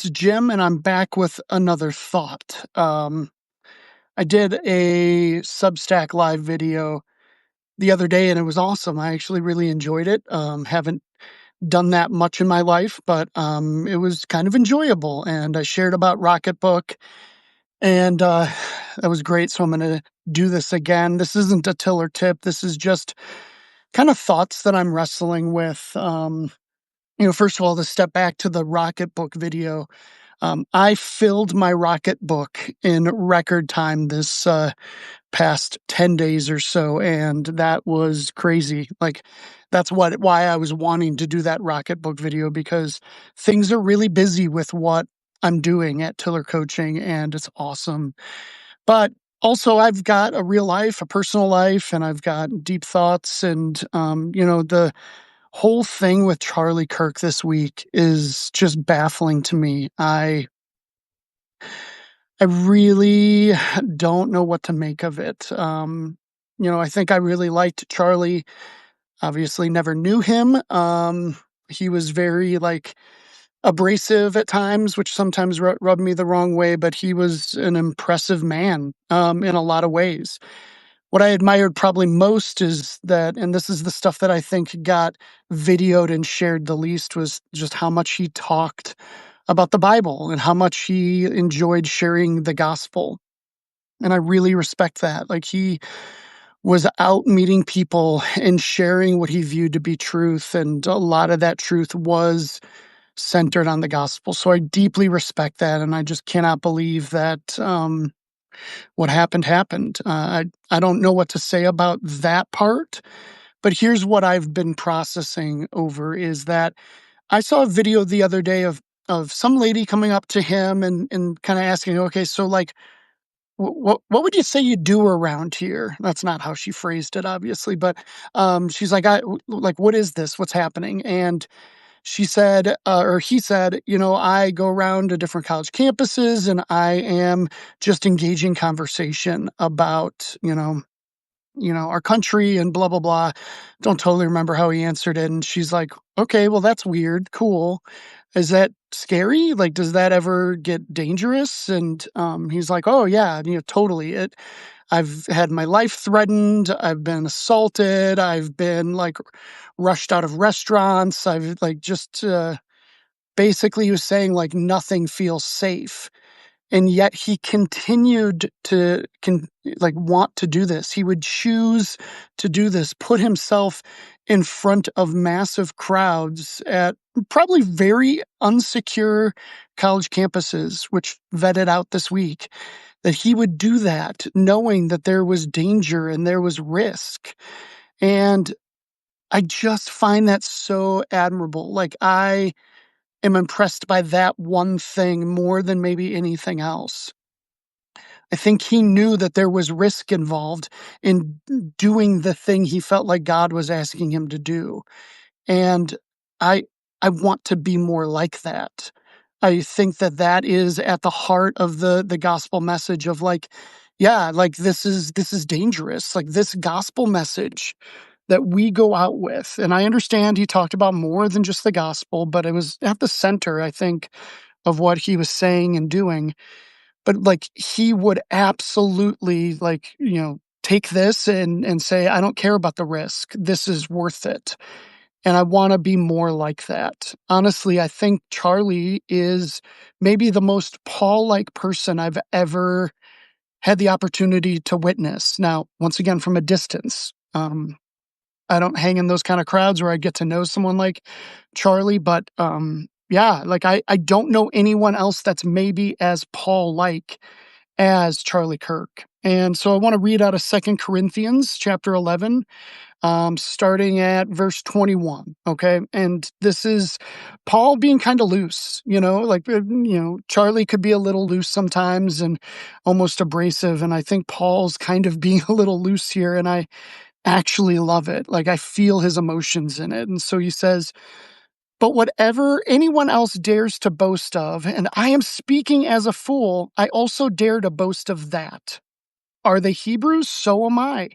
is Jim, and I'm back with another thought. I did a Substack live video the other day, and it was awesome. I actually really enjoyed it. Haven't done that much in my life, but it was kind of enjoyable. And I shared about Rocketbook, and that was great. So I'm going to do this again. This isn't a tiller tip. This is just kind of thoughts that I'm wrestling with. First of all, to step back to the Rocketbook video. I filled my Rocketbook in record time this past 10 days or so, and that was crazy. Like, that's why I was wanting to do that Rocketbook video, because things are really busy with what I'm doing at Tiller Coaching, and it's awesome. But also, I've got a real life, a personal life, and I've got deep thoughts, and the whole thing with Charlie Kirk this week is just baffling to me. I really don't know what to make of it. I think I really liked Charlie. Obviously, never knew him. He was very abrasive at times, which sometimes rubbed me the wrong way. But he was an impressive man in a lot of ways. What I admired probably most is that, and this is the stuff that I think got videoed and shared the least, was just how much he talked about the Bible and how much he enjoyed sharing the gospel. And I really respect that. Like, he was out meeting people and sharing what he viewed to be truth. And a lot of that truth was centered on the gospel. So I deeply respect that. And I just cannot believe that what happened. I don't know what to say about that part. But here's what I've been processing over is that I saw a video the other day of some lady coming up to him and kind of asking, okay, so what would you say you do around here? That's not how she phrased it, obviously, but she's like, what is this? What's happening? And she said, or he said, I go around to different college campuses and I am just engaging conversation about, our country and blah, blah, blah. Don't totally remember how he answered it. And she's like, okay, well, that's weird. Cool. Is that scary? Like, does that ever get dangerous? And he's like, oh, yeah, totally. I've had my life threatened. I've been assaulted. I've been rushed out of restaurants. I've just basically, he was saying nothing feels safe. And yet he continued to want to do this. He would choose to do this, put himself in front of massive crowds at probably very unsecure college campuses, which vetted out this week, that he would do that knowing that there was danger and there was risk. And I just find that so admirable. I am impressed by that one thing more than maybe anything else. I think he knew that there was risk involved in doing the thing he felt like God was asking him to do. And I I want to be more like that. I think that that is at the heart of the gospel message of this is dangerous. Like, this gospel message that we go out with. And I understand he talked about more than just the gospel, but it was at the center, I think, of what he was saying and doing. But he would absolutely take this and say, I don't care about the risk. This is worth it. And I want to be more like that. Honestly, I think Charlie is maybe the most Paul-like person I've ever had the opportunity to witness. Now, once again, from a distance. I don't hang in those kind of crowds where I get to know someone like Charlie, but I don't know anyone else that's maybe as Paul-like as Charlie Kirk. And so I want to read out of 2 Corinthians chapter 11, starting at verse 21. Okay. And this is Paul being kind of loose, Charlie could be a little loose sometimes and almost abrasive. And I think Paul's kind of being a little loose here. And I actually love it. I feel his emotions in it. And so he says, but whatever anyone else dares to boast of, and I am speaking as a fool, I also dare to boast of that. Are they Hebrews? So am I.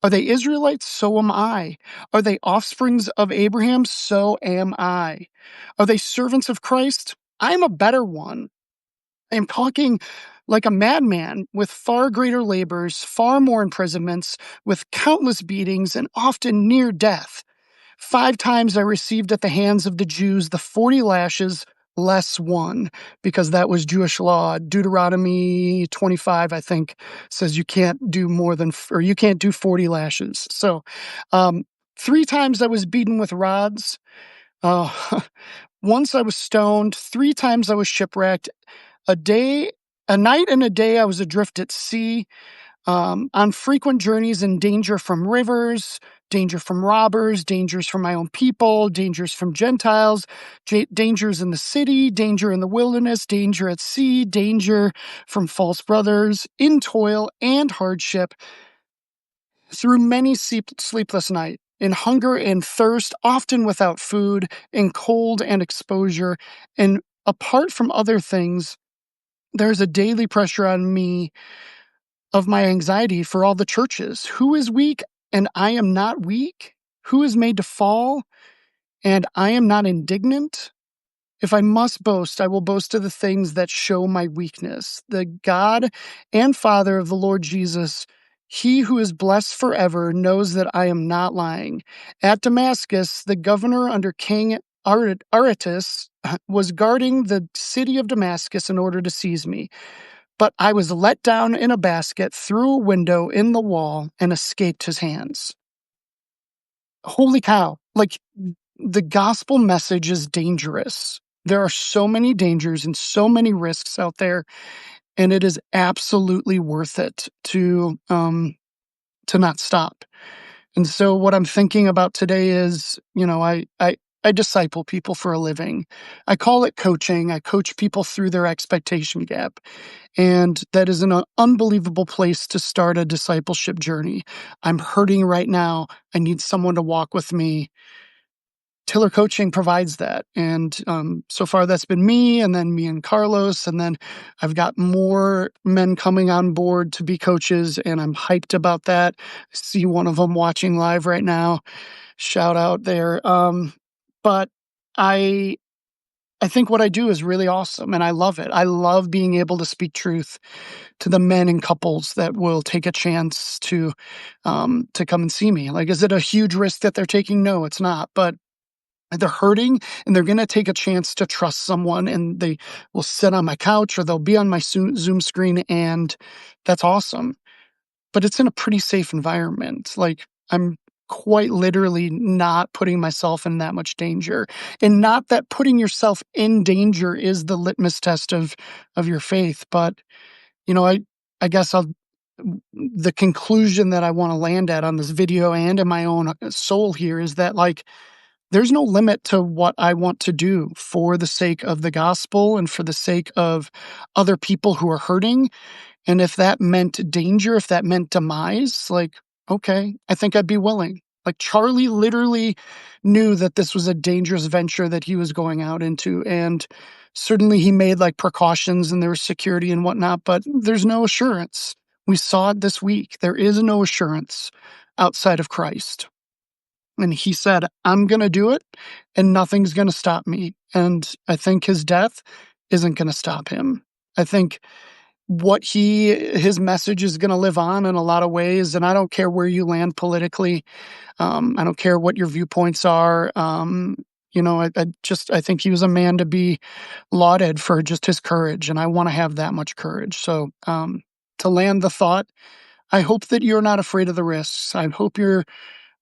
Are they Israelites? So am I. Are they offsprings of Abraham? So am I. Are they servants of Christ? I'm a better one. I am talking like a madman with far greater labors, far more imprisonments, with countless beatings, and often near death. 5 times I received at the hands of the Jews the 40 lashes less one, because that was Jewish law. Deuteronomy 25, I think, says you can't do more than, or you can't do 40 lashes. So, um, 3 times I was beaten with rods. Uh, once I was stoned. 3 times I was shipwrecked. A day, a night and a day I was adrift at sea, on frequent journeys in danger from rivers, danger from robbers, dangers from my own people, dangers from Gentiles, dangers in the city, danger in the wilderness, danger at sea, danger from false brothers, in toil and hardship, through many sleepless nights, in hunger and thirst, often without food, in cold and exposure, and apart from other things, there's a daily pressure on me of my anxiety for all the churches. Who is weak and I am not weak? Who is made to fall and I am not indignant? If I must boast, I will boast of the things that show my weakness. The God and Father of the Lord Jesus, he who is blessed forever, knows that I am not lying. At Damascus, the governor under King Aretas was guarding the city of Damascus in order to seize me. But I was let down in a basket through a window in the wall and escaped his hands. Holy cow. Like, the gospel message is dangerous. There are so many dangers and so many risks out there, and it is absolutely worth it to not stop. And so what I'm thinking about today is, I disciple people for a living. I call it coaching. I coach people through their expectation gap. And that is an unbelievable place to start a discipleship journey. I'm hurting right now. I need someone to walk with me. Tiller Coaching provides that. And so far, that's been me, and then me and Carlos. And then I've got more men coming on board to be coaches, and I'm hyped about that. I see one of them watching live right now. Shout out there. But I think what I do is really awesome, and I love it. I love being able to speak truth to the men and couples that will take a chance to come and see me. Like, is it a huge risk that they're taking? No, it's not. But they're hurting, and they're going to take a chance to trust someone, and they will sit on my couch or they'll be on my Zoom screen, and that's awesome. But it's in a pretty safe environment. Like, I'm quite literally not putting myself in that much danger. And not that putting yourself in danger is the litmus test of your faith, but I guess the conclusion that I want to land at on this video and in my own soul here is that, like, there's no limit to what I want to do for the sake of the gospel and for the sake of other people who are hurting. And if that meant danger, if that meant demise, like, okay, I think I'd be willing. Like, Charlie literally knew that this was a dangerous venture that he was going out into. And certainly he made like precautions and there was security and whatnot, but there's no assurance. We saw it this week. There is no assurance outside of Christ. And he said, I'm going to do it and nothing's going to stop me. And I think his death isn't going to stop him. I think his message is going to live on in a lot of ways. And I don't care where you land politically. I don't care what your viewpoints are. I think he was a man to be lauded for just his courage. And I want to have that much courage. So, to land the thought, I hope that you're not afraid of the risks. I hope you're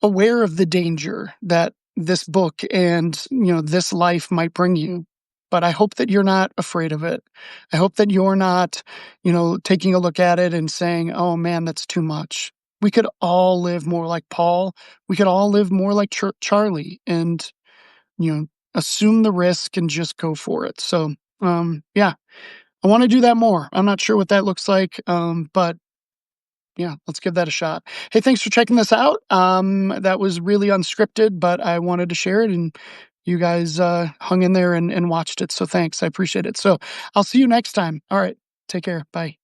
aware of the danger that this book and, this life might bring you. But I hope that you're not afraid of it. I hope that you're not, taking a look at it and saying, oh man, that's too much. We could all live more like Paul. We could all live more like Charlie and, assume the risk and just go for it. So, yeah, I want to do that more. I'm not sure what that looks like. But yeah, let's give that a shot. Hey, thanks for checking this out. That was really unscripted, but I wanted to share it, and you guys hung in there and watched it. So thanks. I appreciate it. So I'll see you next time. All right. Take care. Bye.